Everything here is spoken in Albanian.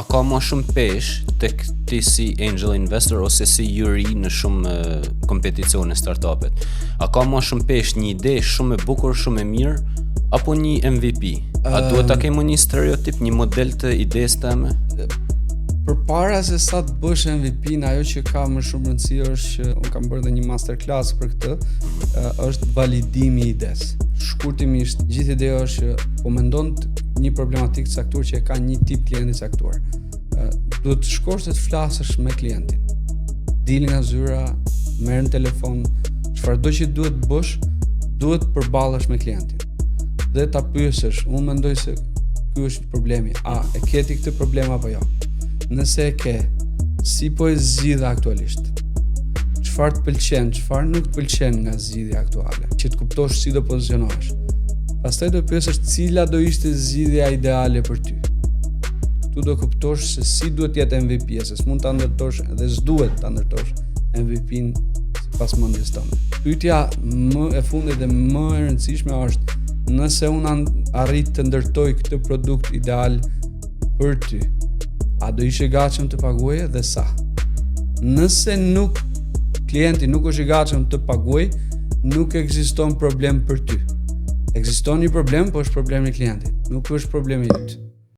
a ka ma shumë pesh tek ti si angel investor ose si juri në shumë kompeticione startupet? A ka ma shumë pesh një ide shumë e bukur, shumë e mirë, apo një MVP? A duhet ta kemi një stereotip, një model të idesë teme? Përpara se sa të bësh MVP-n, ajo që ka më shumë rëndësi është që unë kam bërë dhe një masterclass për këtë, është validimi i idesë. Shkurtimisht, gjithë ideja është që po mendon një problematik të caktuar që e ka një tip klienti të caktuar. Duhet të shkosh dhe të flasësh me klientin. Dil nga zyra, merr në telefon, çfarëdo që duhet të bësh, duhet të përballesh me klientin. Dhe ta pyesësh, unë mendoj se ky është problemi. A e ke ti këtë problem apo jo? Nëse e ke, si po e zgjidh aktualisht? Çfarë të pëlqen, çfarë nuk të pëlqen nga zgjidhja aktuale? Që të kuptosh si do pozicionohesh. Pastaj do pyesësh cila do ishte zgjidhja ideale për ty. Tu do kuptosh se si duhet të jetë MVP-ja, se s'mund ta ndërtosh dhe s'duhet ta ndërtosh MVP-n sipas mendjes tënde. Pyetja më e fundit dhe më e rëndësishme është: nëse unë arrit të ndërtoj këtë produkt ideal për ty, a do ishe gatshëm të paguaje dhe sa? Nëse klienti nuk është i gatshëm të paguajë, nuk ekziston problem për ty. Ekziston një problem, po është problemi i klientit, nuk është problemi yt.